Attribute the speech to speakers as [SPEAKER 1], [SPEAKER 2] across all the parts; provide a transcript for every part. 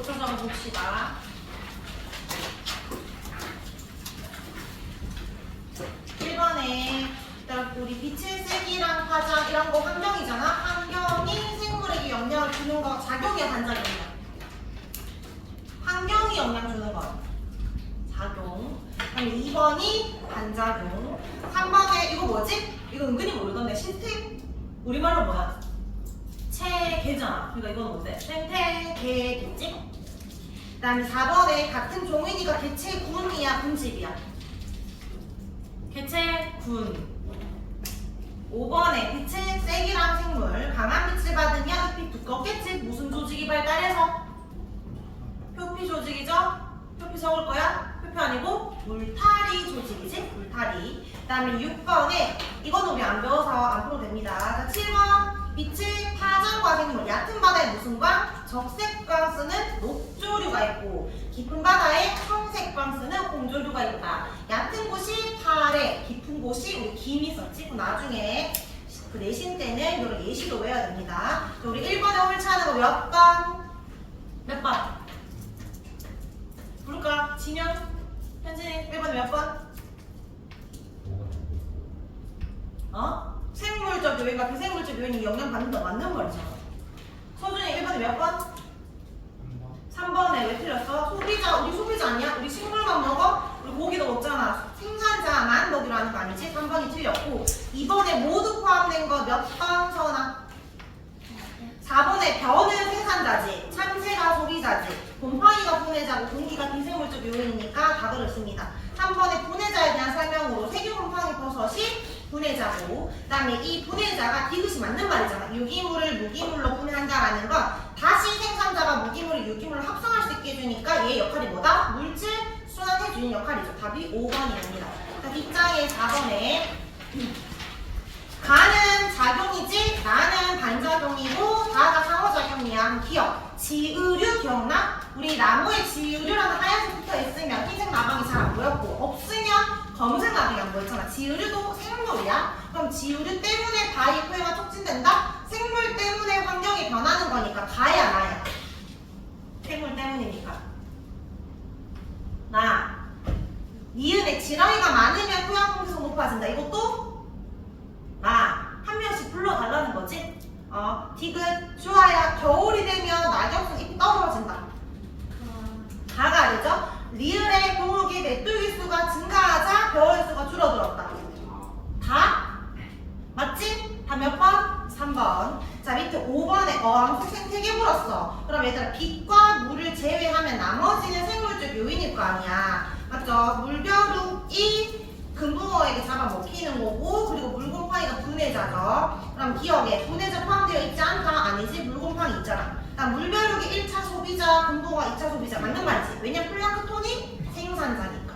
[SPEAKER 1] 고쳐서 한번 봅시다. 1번에 일단 우리 빛의 색이랑 파장 이런 거 환경이잖아. 환경이 생물에게 영향을 주는 거 작용이야, 반작용이야? 환경이 영향 주는 거 작용. 그다음에 2번이 반작용. 3번에 이거 뭐지? 이거 은근히 모르던데 신택 우리말로 뭐야? 체계잖아. 그러니까 이건 뭔데? 생태계겠지? 그 다음에 4번에 같은 종이니까 개체군이야, 군집이야? 개체군. 5번에 빛의 색이랑 생물 강한 빛을 받으면 잎이 두껍겠지? 무슨 조직이 발달해서? 표피 조직이죠? 표피 적을 거야? 표피 아니고 울타리 조직이지? 울타리. 그 다음에 6번에 이건 우리 안 배워서 안 풀어도 됩니다. 자, 7번 빛의 파장과 생물. 얕은 바다에 무슨 광? 적색광 쓰는 녹조류가 있고 깊은 바다에 청색광 쓰는 홍조류가 있다. 얕은 곳이 파래, 깊은 곳이 우리 김이 있었지? 그 나중에 그 내신 때는 이런 예시로 외워야 됩니다. 우리 1번에 홀차는 거 몇 번? 몇 번? 부를까? 진현? 현진이 1번에 몇 번? 생물적 요인과 비생물적 요인이 영향받는 거 맞는 말이잖아. 서준이 1번에 몇 번? 3번에 왜 틀렸어? 소비자, 우리 소비자 아니야? 우리 식물만 먹어? 우리 고기도 먹잖아. 생산자만 먹이로 하는 거 아니지? 3번이 틀렸고 2번에 모두 포함된 거 몇 번, 서은아? 4번에 벼는 생산자지, 참새가 소비자지, 곰팡이가 분해자고 공기가 비생물적 요인이니까 답을 했습니다. 3번에 분해자에 대한 설명으로 세균곰팡이 버섯이 분해자고, 그 다음에 이 분해자가 디귿이 맞는 말이잖아. 유기물을 무기물로 분해한다라는 건 다시 생산자가 무기물을 유기물로 합성할 수 있게 해주니까 얘의 역할이 뭐다? 물질 순환해주는 역할이죠. 답이 5번입니다. 자, 뒷장에 4번에 가는 작용이지 나는 반작용이고 다가 상호작용이야. 기억. 지의류 기억나? 우리 나무에 지의류라는 하얀색 붙어있으면 흰색 나방이 잘 안 보였고 없으면 검은색 나방이 안 보였잖아. 지의류도 생물이야. 그럼 지의류 때문에 바위 포획가 촉진된다? 생물 때문에 환경이 변하는 거니까 가야 나야? 생물 때문이니까 나. 니은에 지렁이가 많으면 토양 공기성 높아진다. 이것도 한 명씩 불러달라는 거지? 디귿, 주아야, 겨울이 되면 낙엽순 잎이 떨어진다. 가가 되죠? 리을의 동욱이 메뚜기 수가 증가하자 벼의 수가 줄어들었다. 다? 맞지? 다 몇 번? 3번. 자, 밑에 5번에 어항수 생태계 물었어. 그럼 얘들아, 빛과 물을 제외하면 나머지는 생물적 요인일 거 아니야. 맞죠? 물벼룩이 금붕어에게 잡아먹히는 거고, 그리고 물곰팡이가 분해자죠. 그럼 기억에 분해자 포함되어 있지 않다? 아니지? 물곰팡이 있잖아. 그럼 물벼룩이 1차 소비자, 금붕어가 2차 소비자. 맞는 말이지? 왜냐면 플랑크톤이 생산자니까.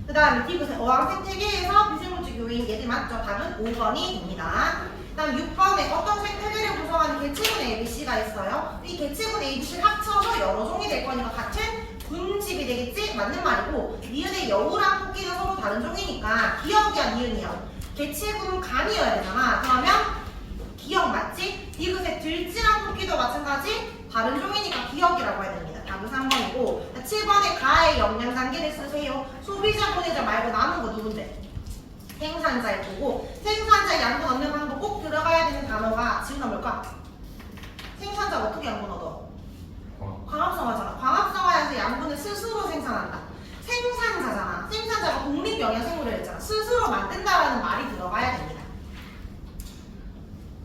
[SPEAKER 1] 그 다음에 디귿의 어항 생태계에서 비생물적 요인 얘들 맞죠? 답은 5번이 됩니다. 그 다음 6번에 어떤 생태계를 구성하는 개체군 ABC가 있어요. 이 개체군 ABC를 합쳐서 여러 종이 될 거니까 같은 군집이 되겠지? 맞는 말이고 니은의 여우랑 토끼는 서로 다른 종이니까 기억이야 니은이야. 개체군은 간이어야 되잖아. 그러면 기억 맞지? 디귿의 들쥐랑 토끼도 마찬가지 다른 종이니까 기억이라고 해야 됩니다. 답은 3번이고 7번에 가의 영양 단계를 쓰세요. 소비자 분해자 말고 남은 거 누군데? 생산자일 거고 생산자 양분 얻는 방법 꼭 들어가야 되는 단어가 지금 뭘까? 생산자가 어떻게 양분 얻어? 광합성화잖아. 광합성화해서 양분을 스스로 생산한다. 생산자잖아. 생산자가 독립영양생물을 했잖아. 스스로 만든다라는 말이 들어가야 됩니다.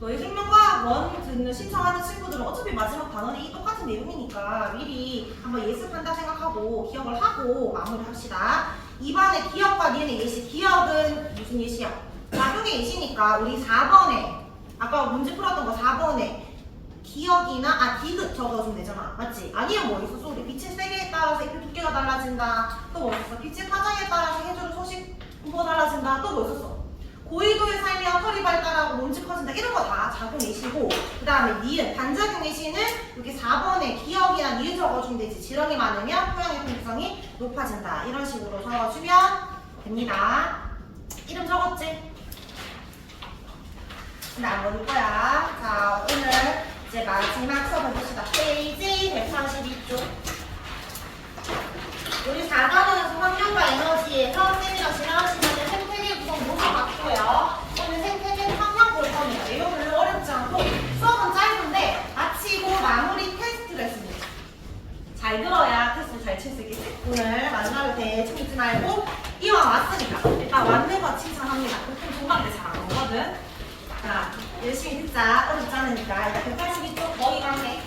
[SPEAKER 1] 너희 생명과학 원 듣는 신청하는 친구들은 어차피 마지막 단원이 똑같은 내용이니까 미리 한번 예습한다 생각하고 기억을 하고 마무리합시다. 2번에 기억과 니은의 예시. 기억은 무슨 예시야? 작용의 예시니까 우리 4번에 아까 문제 풀었던 거 4번에 기억이나 디귿 적어주면 되잖아. 맞지? 아니면 뭐 있었어? 우리 빛의 세계에 따라서 잎의 두께가 달라진다. 또 뭐 있었어? 빛의 파장에 따라서 해주는 소식 분포가 달라진다. 또 뭐 있었어? 고위도에 살면 털이 발달하고 몸집 커진다. 이런 거 다 작용 예시고 그 다음에 니은 반작용 예시는 이렇게 4번에 기억이나 니은 적어주면 되지. 지렁이 많으면 토양의 통기성이 높아진다. 이런 식으로 적어주면 됩니다. 이름 적었지? 근데 안 먹을 거야. 자, 오늘 이제 마지막 수업 해봅시다. 페이지 142쪽. 우리 4단원에서 환경과 에너지에서 쌤이랑 지나가시면 생태계 구성 모두 봤고요. 오늘 생태계 환경 볼 겁니다. 이거 별로 어렵지 않고 수업은 짧은데 마치고 마무리 테스트를 했습니다. 잘 들어야 테스트 잘 칠 수 있겠지? 오늘 마지막에 대충 잊지 말고 이왕 왔으니까 일단 왔는 거 칭찬합니다. 보통 중간에 잘 안 오거든. 자, 열심히 듣자. 어렵지 않으니까. 일단 182쪽 거기 가네.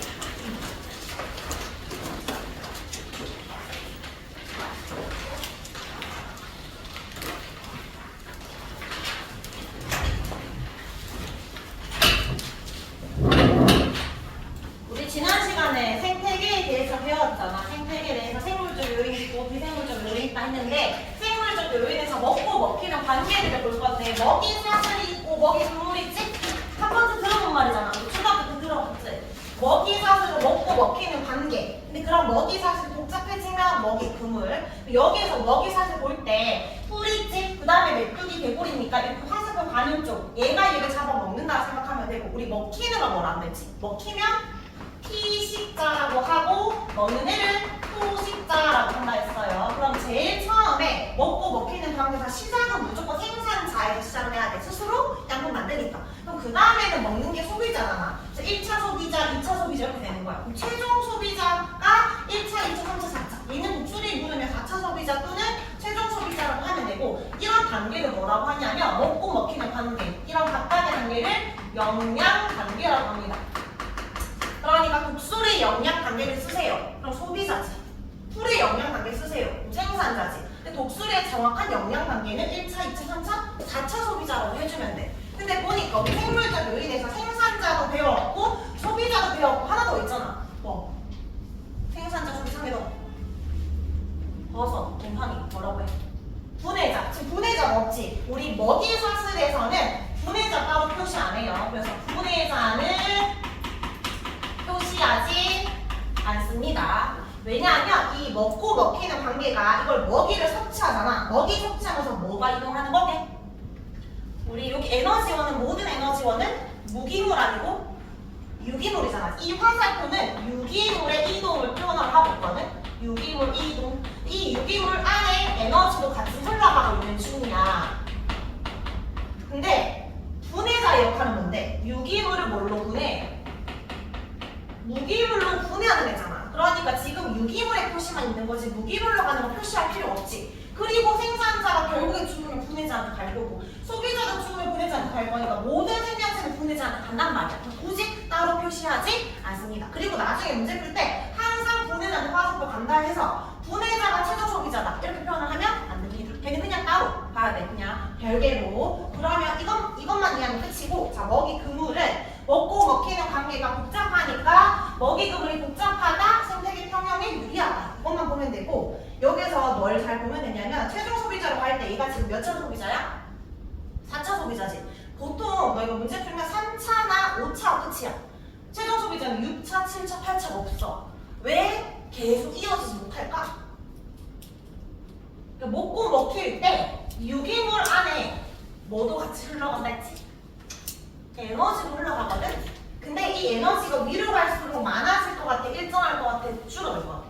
[SPEAKER 1] 우리 지난 시간에 생태계에 대해서 배웠잖아. 생태계에 대해서 생물적 요인이 있고 비생물적 요인이 있다 했는데 생물적 요인에서 먹고 먹히는 관계들을 볼 건데 먹이 사슬이 있고 먹이 그물이 있지? 한 번쯤 들어본 말이잖아. 초등학교 때 들어봤지? 먹이 사슬로 먹고 먹히는 관계. 근데 그럼 먹이 사슬 복잡해지면 먹이 그물. 여기에서 먹이 사슬 볼 때 뿌리집, 그 다음에 메뚜기 개구리니까 이렇게 화살표 가는 쪽. 얘가 얘를 잡아먹는다 생각하면 되고 우리 먹히는 건 뭐라 안 되지? 먹히면 피식자라고 하고 먹는 애를 토식자라고 한다 했어요. 그럼 제일 처음에 먹고 먹히는 관계에서 시작은 무조건 생산자에서 시작을 해야 돼. 스스로 양분 만드니까. 그럼 그 다음에는 먹는 게 소비자잖아. 그래서 1차 소비자, 2차 소비자 이렇게 되는 거야. 그럼 최종 소비자가 1차, 2차, 3차, 4차. 얘는 목줄이 묻으면 4차 소비자 또는 최종 소비자라고 하면 되고 이런 단계를 뭐라고 하냐면 먹고 먹히는 관계. 이런 각각의 단계를 영양 단계라고 합니다. 그러니까 국술의 영양 단계를 쓰세요. 그럼 소비자지. 풀의 영양 단계 쓰세요. 생산자지. 근데 독술의 정확한 영양 단계는 1차, 2차, 3차, 4차 소비자라고 해주면 돼. 근데 보니까 우리 생물적 요인에서 생산자도 배웠고 소비자도 배웠고 하나 더 있잖아. 뭐? 생산자, 소비자도 버섯, 곰팡이 뭐라고 해? 분해자. 지금 분해자가 없지. 우리 먹이 사슬에서는 분해자 따로 표시 안 해요. 그래서 분해자는 표시하지 않습니다. 왜냐하면 이 먹고 먹히는 관계가 이걸 먹이를 섭취하잖아. 먹이 섭취하면서 뭐가 이동하는 거게? 우리 여기 에너지원은 모든 에너지원은 무기물 아니고 유기물이잖아. 이 화살표는 유기물의 이동을 표현을 하고 있거든. 유기물 이동. 이 유기물 안에 에너지도 같이 흘러가고 있는 중이야. 근데 분해자의 역할은 뭔데? 유기물을 뭘로 분해? 무기물로 분해하는 애잖아. 그러니까 지금 유기물의 표시만 있는 거지 무기물로 가는 거 표시할 필요 없지. 그리고 생산자가 결국에 죽으면 분해자한테 갈 거고 소비자도 죽으면 분해자한테 갈 거니까 모든 생명체는 분해자한테 간단 말이야. 굳이 따로 표시하지 않습니다. 그리고 나중에 문제 풀 때 항상 분해자한테 화살표 간다 해서 분해자가 최종 소비자다 이렇게 표현을 하면 안 됩니다. 걔는 그냥 따로 봐야 돼. 그냥 별개로. 그러면 이것만 이해하면 끝이고 자 먹이 그물은 먹고 먹히는 관계가 복잡하니까 먹이 그물이 복잡하다, 생태계 평형에 유리하다. 이것만 보면 되고 여기서 뭘 잘 보면 되냐면 최종 소비자로 갈 때 얘가 지금 몇 차 소비자야? 4차 소비자지. 보통 너 이거 문제 풀면 3차나 5차 끝이야. 최종 소비자는 6차, 7차, 8차가 없어. 왜 계속 이어지지 못할까? 그러니까 먹고 먹힐 때 유기물 안에 뭐도 같이 흘러간다 했지? 에너지로 흘러가거든? 근데 이 에너지가 위로 갈수록 많아질 것 같아? 일정할 것 같아? 줄어들 것 같아?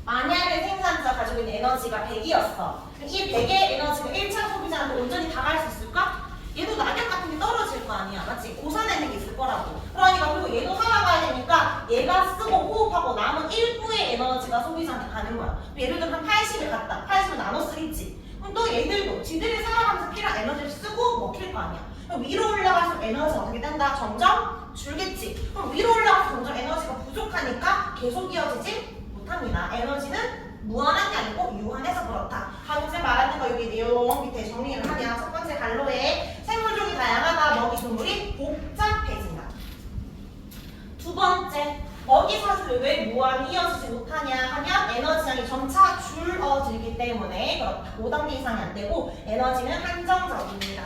[SPEAKER 1] 만약에 생산자 가지고 있는 에너지가 100이었어. 이 100의 에너지가 1차 소비자한테 온전히 다 갈 수 있을까? 얘도 낙엽 같은 게 떨어질 거 아니야. 맞지? 고산에는 게 있을 거라고. 그러니까 그리고 얘도 살아가야 되니까 얘가 쓰고 호흡하고 남은 일부의 에너지가 소비자한테 가는 거야. 예를 들어 한 80을 갖다. 80을 나눠 쓰겠지. 그럼 또 얘들도 지들이 살아가면서 필요한 에너지를 쓰고 먹힐 거 아니야. 그럼 위로 올라갈수록 에너지가 어떻게 된다? 점점 줄겠지. 그럼 위로 올라가서 점점 에너지가 부족하니까 계속 이어지지 못합니다. 에너지는 무한한 게 아니고 유한해서 그렇다. 방금 말하는 거 여기 내용 밑에 정리를 하면 첫 번째 갈로에 생물종이 다양하다. 먹이 동물이 복잡해진다. 두 번째 먹이 사슬을 왜 무한히 이어지지 못하냐 하면 에너지량이 점차 줄어들기 때문에 그렇다. 5단계 이상이 안 되고 에너지는 한정적입니다.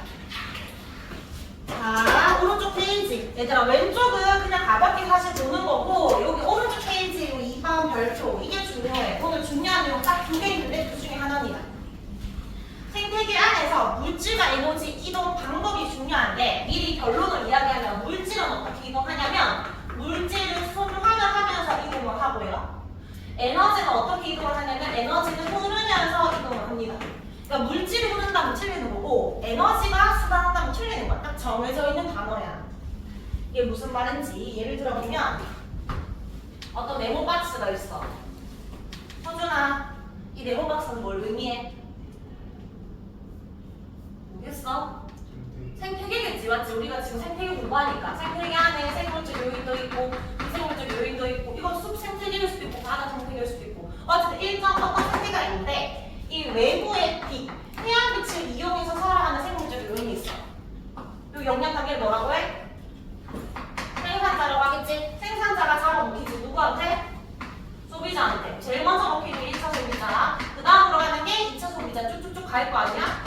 [SPEAKER 1] 자, 오른쪽 페이지. 얘들아, 왼쪽은 그냥 가볍게 사실 보는 거고, 여기 오른쪽 페이지 2번 별표. 이게 중요해. 오늘 중요한 내용 딱 두 개 있는데 그 중에 하나입니다. 생태계 안에서 물질과 에너지 이동 방법이 중요한데, 미리 결론을 이야기하면 물질은 어떻게 어떻게 이동하냐면 물질을 순환을 하면서 이동을 하고요. 에너지는 어떻게 이동을 하냐면 에너지는 흐르면서 이동을 합니다. 그러니까 물질이 흐른다면 틀리는 거고 에너지가 순환한다면 틀리는 거야. 딱 정해져 있는 단어야. 이게 무슨 말인지 예를 들어보면 어떤 네모 박스가 있어. 서준아, 이 네모 박스는 뭘 의미해? 모르겠어? 생태계겠지, 맞지? 우리가 지금 생태계 공부하니까 생태계 안에 생물적 요인도 있고 미생물적 요인도 있고 이건 숲 생태계일 수도 있고 바다 생태계일 수도 있고 어쨌든 일정 어떤 생태계가 있는데 이 외부의 빛, 태양빛을 이용해서 살아가는 생물적 요인이 있어. 요 영양 단계를 뭐라고 해? 생산자라고 하겠지? 생산자가 잡아먹히지 누구한테? 소비자한테. 제일 먼저 먹히는 게 1차 소비자. 그 다음 들어가는 게 2차 소비자 쭉쭉쭉 갈 거 아니야?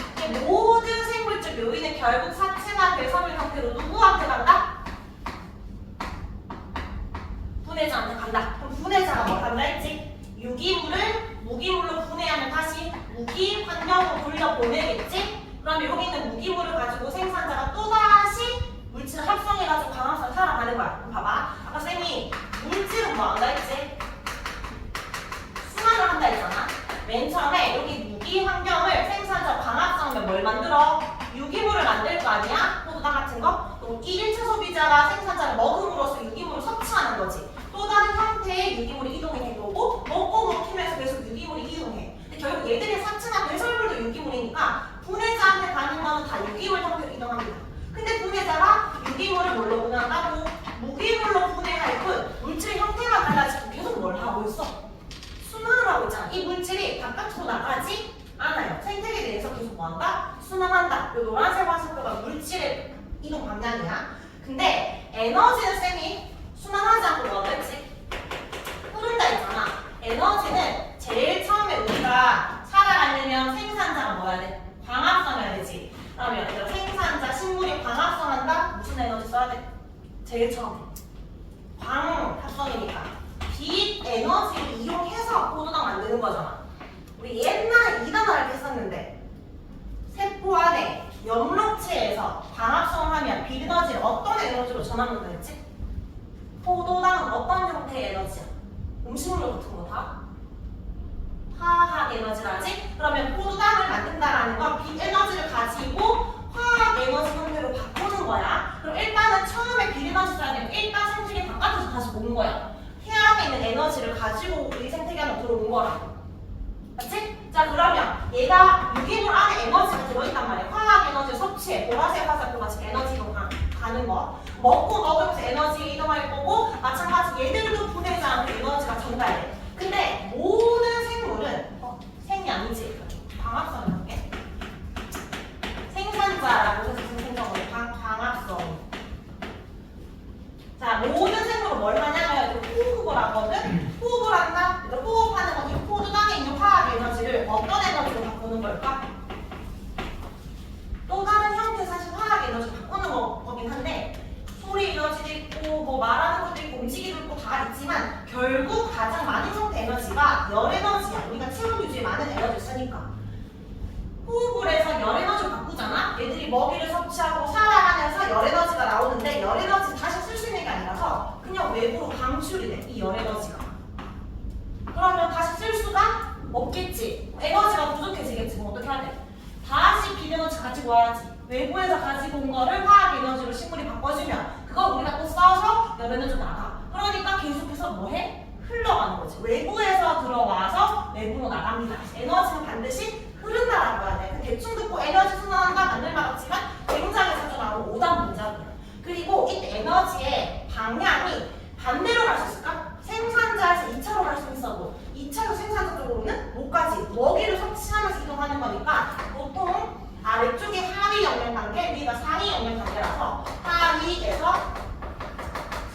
[SPEAKER 1] 모든 생물적 요인은 결국 사체나 배설물 형태로 누구한테 간다? 분해자한테 간다. 그럼 분해자가 뭐 한다 했지? 유기물을 무기물로 분해하면 다시 무기 환경으로 돌려보내겠지? 그러면 여기 있는 무기물을 가지고 생산자가 또다시 물질을 합성해가지고 광합성 살아가는 거야. 그럼 봐봐. 아까 쌤이 물질은 뭐 한다 했지? 순환을 한다 했잖아. 맨 처음에 여기 무기 환경을 생산자 광합성하면 뭘 만들어? 유기물을 만들 거 아니야? 포도당 같은 거? 그럼 이 1차 소비자가 생산자를 먹음으로써 유기물을 섭취하는 거지. 또 다른 형태의 유기물이 이동해 거고 먹고 먹히면서 계속 유기물이 이동해. 근데 결국 얘들의 사체나 배설물도 유기물이니까 분해자한테 가는 거는 다 유기물 형태로 이동합니다. 근데 분해자가 유기물을 뭘로 분해한다고? 무기물로 분해할 뿐 물질의 형태가 달라지고 계속 뭘 하고 있어? 순환을 하고 있잖아. 이 물질이 바깥으로 나가지 않아요. 생태계에 대해서 계속 뭐한다? 순환한다. 이 노란색 화살표가 물질의 이동 방향이야. 근데 에너지는 쌤이 순환하지 않고 뭐한다 했지? 흐른다 했잖아. 에너지는 제일 처음에 우리가 살아가려면 생산자가 뭐야 돼? 광합성해야 되지. 그러면 생산자, 식물이 광합성한다? 무슨 에너지 써야 돼? 제일 처음에 광합성이니까 빛 에너지를 이용해서 포도당 만드는 거잖아. 우리 옛날에 이 단어를 했었는데 세포 안에 염록체에서 광합성을 하면 빛 에너지를 어떤 에너지로 전환한다 했지? 포도당은 어떤 형태의 에너지야? 음식물 같은 거 다? 화학 에너지라지? 그러면 포도당을 만든다라는 건 빛 에너지를 가지고 화학 에너지 형태로 바꾸는 거야. 그럼 일단은 처음에 빛 에너지 써야 되면 일단 생태계 바깥에서 다시 모은 거야. 태양에 있는 에너지를 가지고 우리 생태계 안에 들어온 거라고. 맞지? 자 그러면 얘가 유기물 안에 에너지가 들어있단 말이야. 화학 에너지 섭취해. 보라색 화살표 같이 에너지 이동 가는 거. 먹고 먹으면서 에너지 이동할 거고 마찬가지 얘들도 분해자한테 에너지가 전달돼. 근데 모든 생물은 생이 아니지. 광합성을 할게. 생산자라고 해서 생성을 광합성. 자 모든 생물은 뭘 하냐면 호흡을 하거든. 호흡을 한다. 호흡하는 건 이 포도당에 있는 화학 에너지를 어떤 에너지로 바꾸는 걸까? 또 다른 형태 사실 화학 에너지 바꾸는 거긴 한데 소리 에너지도 있고 뭐 말하는 것도 있고 움직이도 있고 다 있지만 결국 가장 많은 형태 에너지가 열 에너지야. 우리가 체온 유지에 많은 에너지를 쓰니까 호흡을 해서 열 에너지를 바꾸잖아. 얘들이 먹이를 섭취하고 살아가면서 열 에너지가 나오는데 열 에너지 다시 쓸 수 있는 게 아니라서 그냥 외부로 방출이 돼. 이 열 에너지가. 그러면 다시 쓸 수가 없겠지. 에너지가 부족해지겠지. 그럼 어떻게 해야 돼? 다시 빛 에너지 가지고 와야지. 외부에서 가지고 온 거를 화학 에너지로 식물이 바꿔주면 그거 우리가 또 써서 열 에너지 나가. 그러니까 계속해서 뭐해? 흘러가는 거지. 외부에서 들어와서 외부로 나갑니다. 에너지는 반드시 흐른다라고 해야 돼. 대충 듣고 에너지 순환한다 맞는 말 같지만 굉장히 자주 나오는 오답 문장이야. 그리고 이때 에너지의 방향이 반대로 갈 수 있을까? 생산자에서 2차로 갈 수 있어도 2차로 생산자 쪽으로는 못 가지. 먹이를 섭취하면서 이동하는 거니까 보통 아래쪽이 하위 영양 단계, 위가 상위 영양 단계라서 하위에서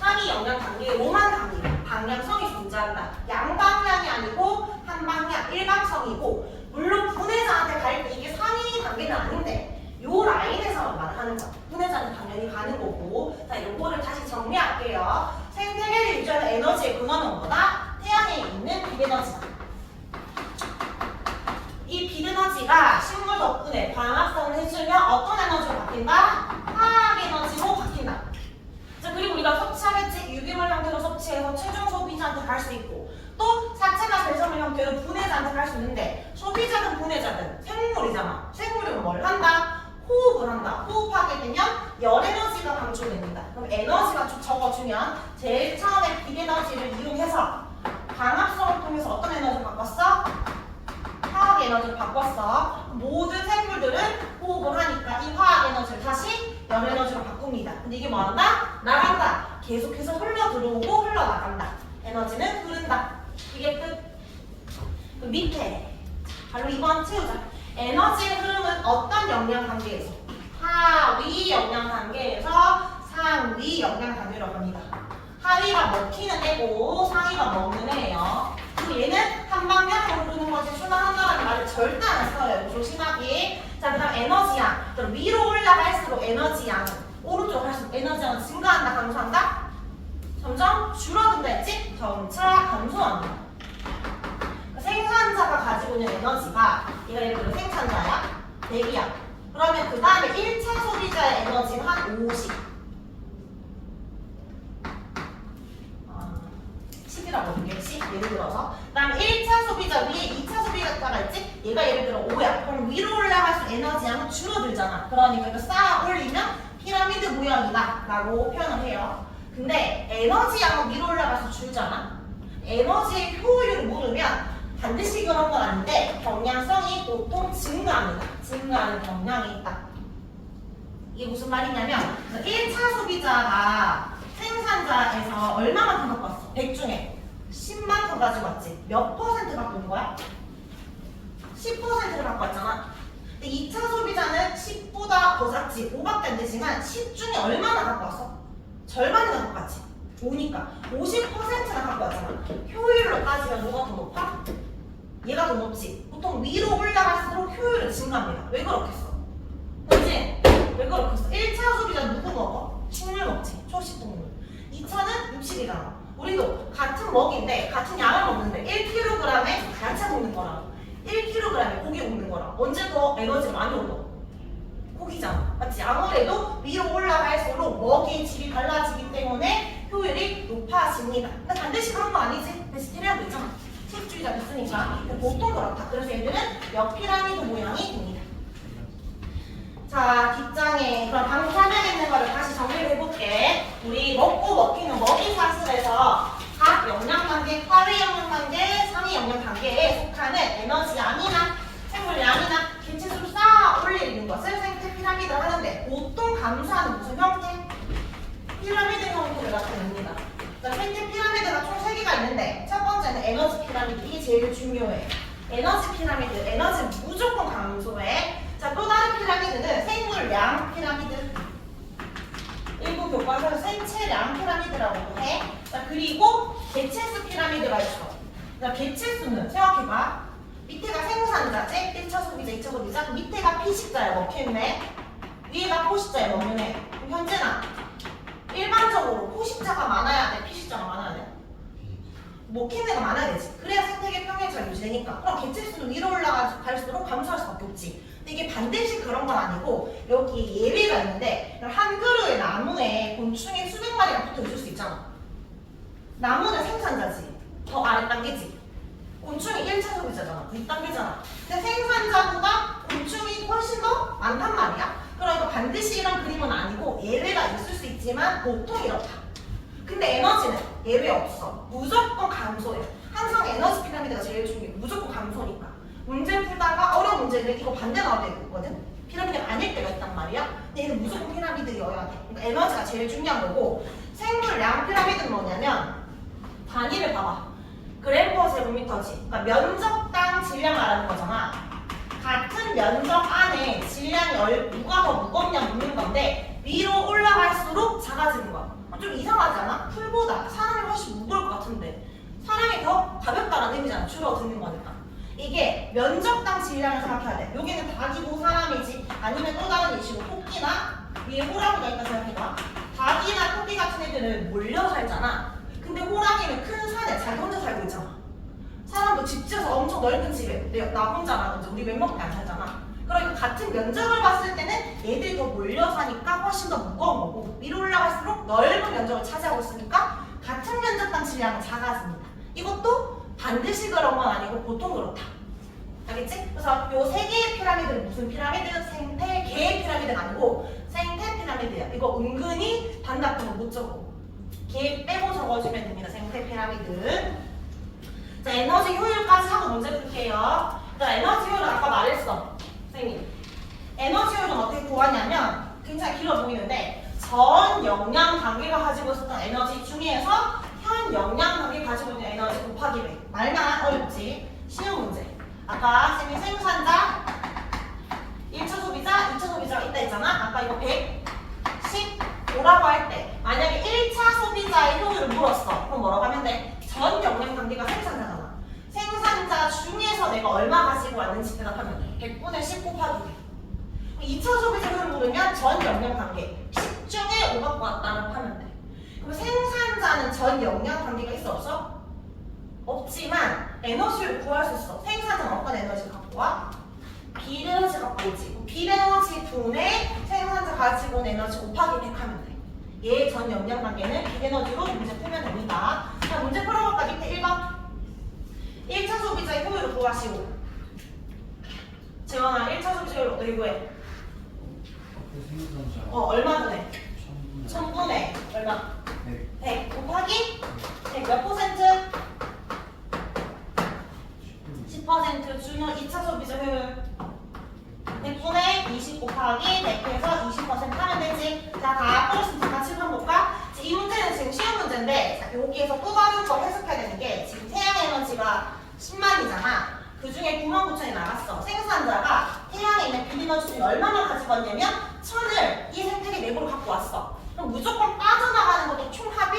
[SPEAKER 1] 상위 영양 단계로만 갑니다. 방향성이 존재한다. 양방향이 아니고 한방향, 일방성이고 물론 분해자한테 갈 때 이게 상위 단계는 아닌데 요 라인에서만 말하는 거야. 분해자는 당연히 가는 거고. 자, 요거를 다시 정리할게요. 생태계를 유지하는 에너지의 근원은 뭐다? 태양에 있는 빛에너지다. 이 빛에너지가 식물 덕분에 광합성을 해주면 어떤 에너지로 바뀐다? 화학 에너지로 바뀐다. 자, 그리고 우리가 위치에서 최종 소비자한테 갈 수 있고 또 사체나 배설물 형태로 분해자한테 갈 수 있는데 소비자든 분해자든 생물이잖아. 생물은 뭘 한다? 호흡을 한다. 호흡하게 되면 열 에너지가 방출됩니다. 그럼 에너지가 적어주면 제일 처음에 빛 에너지를 이용해서 광합성을 통해서 어떤 에너지를 바꿨어? 화학 에너지를 바꿨어. 모든 생물들은 호흡을 하니까 이 화학 에너지를 다시 열 에너지로 바꿉니다. 근데 이게 뭐한다? 나간다. 계속해서 흘러 들어오고 흘러 나간다. 에너지는 흐른다. 이게 끝. 그 밑에 바로 2번 채우자. 에너지의 흐름은 어떤 영양 단계에서? 하위 영양 단계에서 상위 영양 단계로 갑니다. 하위가 먹히는 애고 상위가 먹는 애예요. 그리고 얘는 한 방향으로 흐르는 것이 순환한다는 말을 절대 안 써요. 조심하게. 자, 그 다음 에너지양. 그럼 위로 올라갈수록 에너지양, 오른쪽 갈수록 에너지양은 증가한다, 감소한다? 점점 줄어든다 했지? 점차 감소합니다. 생산자가 가지고 있는 에너지가 얘가 예를 들어 생산자야, 대기야. 그러면 그 다음에 1차 소비자의 에너지는 한 50. 10이라고 보겠지? 예를 들어서. 그 다음에 1차 소비자 위에 2차 소비자가 있지? 얘가 예를 들어 5야. 그럼 위로 올라갈수록 에너지양은 줄어들잖아. 그러니까 이거 쌓아 올리면 피라미드 모양이다 라고 표현을 해요. 근데 에너지양은 위로 올라가서 줄잖아. 에너지의 효율을 물으면 반드시 그런 건 아닌데 경량성이 보통 증가합니다. 증가하는 경향이 있다. 이게 무슨 말이냐면 1차 소비자가 생산자에서 얼마만큼 갖고 왔어? 100 중에 10만큼 가지고 왔지. 몇 퍼센트 갖고 온 거야? 10%를 갖고 왔잖아. 근데 2차 소비자는 10보다 더 작지. 5밖에 안 되지만 10 중에 얼마나 갖고 왔어? 절반을 갖고 왔지. 5니까 50%나 갖고 왔잖아. 효율로 따지면 누가 더 높아? 얘가 더 높지. 보통 위로 올라갈수록 효율은 증가합니다. 왜 그렇겠어? 그렇지? 왜 그렇겠어? 1차 소비자 누구 먹어? 식물 먹지. 초식동물. 2차는 육식이잖아. 우리도 같은 먹인데 같은 양을 먹는데 1kg에 야채 먹는 거랑 1kg에 고기 먹는 거랑 언제 더 에너지를 많이 얻어? 고기잖아. 맞지? 아무래도 위로 올라갈수록 먹이의 질이 달라지기 때문에 효율이 높아집니다. 근데 반드시 그런 거 아니지? 베스테리아도 있잖아. 식주의자 있으니까 보통 그렇다. 그래서 얘들은 몇 피라미드 모양이 됩니다. 자, 뒷장에 그럼 방금 설명했는 거를 다시 정리를 해볼게. 우리 먹고 먹히는 먹이 사슬에서 각 영양 단계, 하위 영양 단계, 상위 영양 단계에 속하는 에너지 양이나 생물 양이나 개체수를 쌓아 올리는 것을 생태 피라미드를 하는데 보통 감소하는 무슨 형태? 피라미드 형태를 나타냅니다. 생태 피라미드가 총 3개가 있는데 첫 번째는 에너지 피라미드. 이게 제일 중요해. 에너지 피라미드. 에너지는 무조건 감소해. 자, 또 다른 피라미드는 생물량 피라미드. 일부 교과서에서 생체량 피라미드라고도 해. 자, 그리고 개체수 피라미드가 있어. 자, 개체수는 생각해봐. 밑에가 생산자지? 1차 소비자, 2차 소비자. 그 밑에가 피식자야, 먹히네. 위에가 포식자야, 먹는 애. 그럼 현재나 일반적으로 포식자가 많아야 돼? 피식자가 많아야 돼? 먹힌 애가 많아야 되지. 그래야 생태계 평형이 잘 유지되니까. 그럼 개체수는 위로 올라갈수록 감소할 수밖에 없지. 근데 이게 반드시 그런 건 아니고 여기 예외가 있는데 한 그루의 나무에 곤충이 수백 마리가 붙어 있을 수 있잖아. 나무는 생산자지. 더 아래 단계지. 곤충이 1차 소비자잖아. 윗단계잖아. 근데 생산자보다 곤충이 훨씬 더 많단 말이야. 그러니까 반드시 이런 그림은 아니고 예외가 있을 수 있지만 보통 이렇다. 근데 에너지는 예외 없어. 무조건 감소해. 항상 에너지 피라미드가 제일 중요해. 무조건 감소니까. 문제 풀다가 어려운 문제를 이거 반대 나올 때가 있거든. 피라미드가 아닐 때가 있단 말이야. 근데 얘는 무조건 피라미드여야 돼. 그러니까 에너지가 제일 중요한 거고 생물량 피라미드는 뭐냐면 단위를 봐봐. 그램/제곱미터지. 그러니까 면적당 질량 말하는 거잖아. 같은 면적 안에 질량이 누가 더 무겁냐 묻는 건데 위로 올라갈수록 작아지는 거야. 좀 이상하지 않아? 풀보다 사람이 훨씬 무거울 것 같은데 사람이 더 가볍다는 의미잖아. 줄어드는 거니까. 이게 면적당 질량을 생각해야 돼. 여기는 닭이고 사람이지 아니면 또 다른 이슈로 토끼나 위에 호랑이가 있다 생각해봐. 닭이나 토끼 같은 애들은 몰려 살잖아. 근데 호랑이는 큰 산에 자기 혼자 살고 있잖아. 사람도 집 지어서 엄청 넓은 집에 나 혼자라든지 우리 몇 명밖에 안 살잖아. 그러니까 같은 면적을 봤을 때는 얘들이 더 몰려 사니까 훨씬 더 무거운 거고 위로 올라갈수록 넓은 면적을 차지하고 있으니까 같은 면적 생산자 땅 질량은 작아집니다. 이것도 반드시 그런 건 아니고 보통 그렇다. 알겠지? 그래서 요 세 개의 피라미드는 무슨 피라미드? 생태계의 피라미드가 아니고 생태 피라미드야. 이거 은근히 단답형은 못 적어. 개 빼고 적어주면 됩니다. 생태 피라미드. 자, 에너지 효율까지 하고 문제 풀게요. 자, 에너지 효율은 아까 말했어. 선생님. 에너지 효율은 어떻게 구하냐면 굉장히 길어 보이는데 전 영양 단계가 가지고 있었던 에너지 중에서 현 영양 단계가 가지고 있는 에너지 곱하기 100. 말만 어렵지. 쉬운 문제. 아까 쌤이 생산자, 1차 소비자, 2차 소비자가 있다 했잖아. 아까 이거 115라고 할 때 만약에 1차 소비자의 효율을 물었어. 그럼 뭐라고 하면 돼? 전 영양 단계가 생산자잖아. 생산자 중에서 내가 얼마 가지고 왔는지 대답하면 돼. 100분의 10 곱하기 100. 2차 소비자 효율을 물으면 전 영양 단계 10 중에 5 갖고 왔다고 하면 돼. 그럼 생산자는 전 영양 단계가 있어 없어? 없지만 에너지를 구할 수 있어. 생산자는 어떤 에너지를 갖고 와? 비에너지 갖고 오지. 비에너지 분의 생산자 가지고 온 에너지 곱하기 100 하면 돼. 얘 전 영양 단계는 비에너지로 문제 풀면 됩니다. 자, 문제 풀어볼까? 밑에 1번. 1차 소비자의 효율을 구하시오. 재원아, 1차 소비자 효율 어떻게 구해? 얼마 전에? 1000분의 얼마? 100 곱하기 100 몇 퍼센트? 10% 준호 2차 소비자 효율 100분의 20 곱하기 100해서 20% 하면 되지. 자, 다 플러스 같이 해볼까? 이 문제는 지금 쉬운 문제인데 자, 여기에서 또 다른 거 해석해야 되는 게 지금 태양 에너지가 10만이잖아. 그 중에 99,000이 나갔어. 생산자가 태양에 있는 비에너지 중에 얼마나 가지고 왔냐면 1000을 이 생태계 내부로 갖고 왔어. 그럼 무조건 빠져나가는 것도 총 합이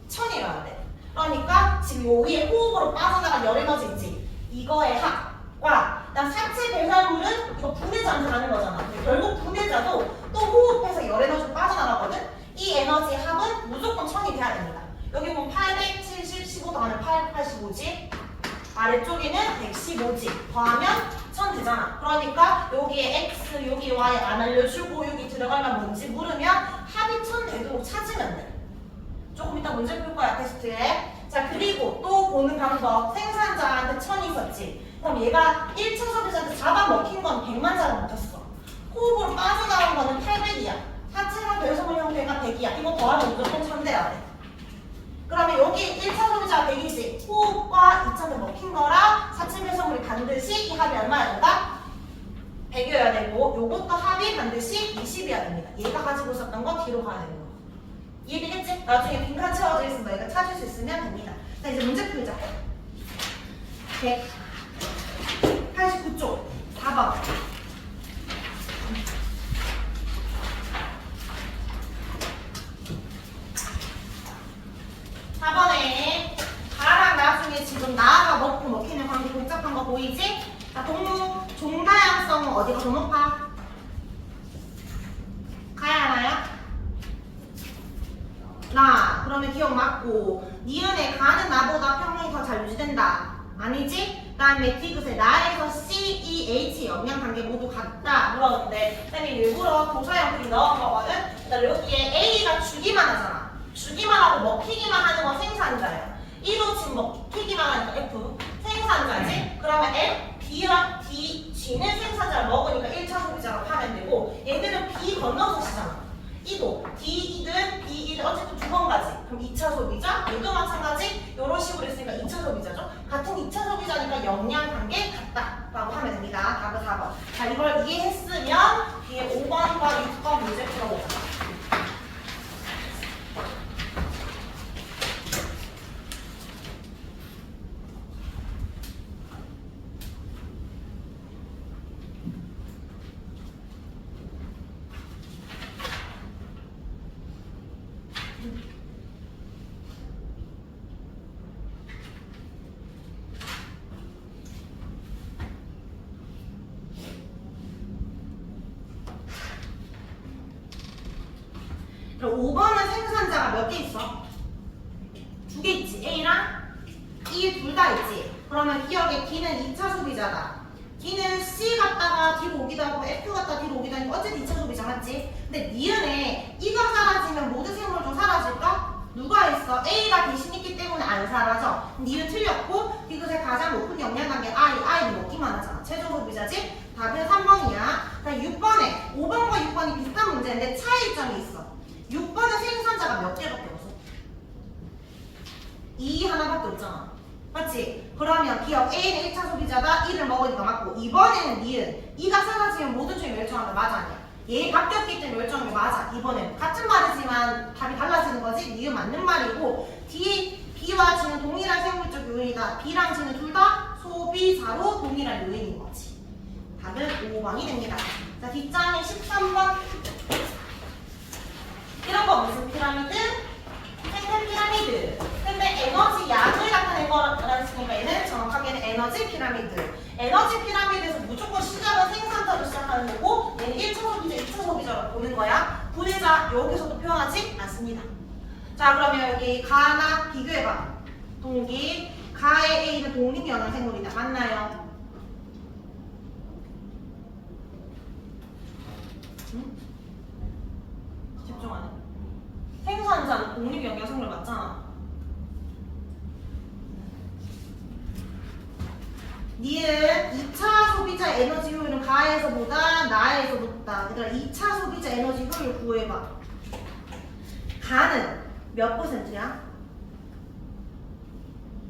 [SPEAKER 1] 1000이어야 돼. 그러니까 지금 요 위에 호흡으로 빠져나간 열 에너지 있지. 이거의 합과 그다음 사체 배설물은 이거 분해자한테 가는 거잖아. 결국 분해자도 또 호흡해서 열 에너지로 빠져나가거든. 이 에너지 합은 무조건 1000이 돼야 됩니다. 여기 보면 870, 15 더하면 885지. 아래쪽에는 115지. 더하면 1000 되잖아. 그러니까 여기에 X, 여기 Y 안 알려주고 여기 들어가면 뭔지 물으면 합이 1000 되도록 찾으면 돼. 조금 이따 문제 풀 거야, 테스트에. 자, 그리고 또 보는 방법. 생산자한테 1000이 있었지. 그럼 얘가 1차 소비자한테 잡아먹힌 건 100만 잡아먹혔어. 호흡으로 빠져나온 거는 800이야. 하체랑 배설물 형태가 100이야. 이거 더하면 무조건 1000 돼야 돼. 그러면 여기 1차 소비자가 100이지. 호흡과 2차에 먹힌 거랑 사체 배설물이 반드시 이 합이 얼마야 된다? 100이어야 되고 요것도 합이 반드시 20이어야 됩니다. 얘가 가지고 있었던 거 뒤로 가야 되는 거. 이해되겠지? 나중에 빈칸 채워져 있으면 너희가 찾을 수 있으면 됩니다. 자, 이제 문제 풀자. 189쪽 4번. 4번에 가랑 나중에 지금 나가 먹고 먹히는 관계 복잡한 거 보이지? 자, 동물 종다양성은 어디가 더 높아? 가야 하나요? 나. 그러면 기억 맞고 니은에 가는 나보다 평균이 더 잘 유지된다. 아니지? 그 다음에 디귿에 나에서 C, E, H 영양 단계 모두 같다 물었는데 쌤이 일부러 도서형 그림 넣은 거거든? 그다음에 여기에 A가 주기만 하잖아. 주기만 하고 먹히기만 하는 건 생산자예요. E도 지금 먹히기만 하니까 F 생산자지? 그러면 F, B랑 D, G는 생산자를 먹으니까 1차 소비자라고 하면 되고 얘들은 B 건너서 시잖아. E도 D, 2든 B, 1은 어쨌든 두 번 가지. 그럼 2차 소비자, 얘도 마찬가지. 이런 식으로 했으니까 2차 소비자죠. 같은 2차 소비자니까 영양 단계 같다라고 하면 됩니다. 답은 4번. 자, 이걸 이해했으면 뒤에 5번과 6번 문제 풀어보자. 그럼 5번은 생산자가 몇 개 있어? 2개 있지. A랑 E 둘 다 있지. 그러면 기억에 D는 2차 소비자다. D는 C 갔다가 뒤로 오기도 하고 F 갔다가 뒤로 오기도 하고 어쨌든 2차 소비자 맞지? 근데 니은에 E가 사라지면 모든 생물도 사라질까? 누가 있어? A가 대신 있기 때문에 안 사라져. 니은 틀렸고 디귿의 가장 높은 영양관계 I는 먹기만 하잖아. 최종 소비자지? 답은 3번이야. 자, 6번에 5번과 6번이 비슷한 문제인데 차이점이 있어. 6번은 생산자가 몇 개밖에 없어. 2 하나밖에 없잖아. 맞지? 그러면 기업 A는 1차 소비자다. 1을 먹으니까 맞고, 이번에는 니은 2가 사라지면 모든 쪽이 멸종한다. 맞아 아니야? 얘 바뀌었기 때문에 멸종한 게 맞아. 이번엔 같은 말이지만 답이 달라지는 거지. 니은 맞는 말이고, 뒤에 B와 G는 동일한 생물적 요인이다. B랑 G는 둘 다 소비자로 동일한 요인인 거지. 답은 5번이 됩니다. 자, 뒷장에 13번. 이런 거 무슨 피라미드? 생태 피라미드. 근데 에너지 양을 나타낸 거라는 얘는 정확하게는 에너지 피라미드. 에너지 피라미드에서 무조건 시작은 생산자로 시작하는 거고, 얘는 1차 소비자, 2차 소비자로 보는 거야. 분해자 여기서도 표현하지 않습니다. 자, 그러면 여기 가나 비교해봐. 동기, 가의 A는 독립영양생물이다. 맞나요? 응? 집중하네. 생산자는 독립영양생물 맞잖아. 니은 2차 소비자 에너지 효율은 가에서보다 나에서 높다. 얘들아 2차 소비자 에너지 효율 구해봐. 가는 몇 %야?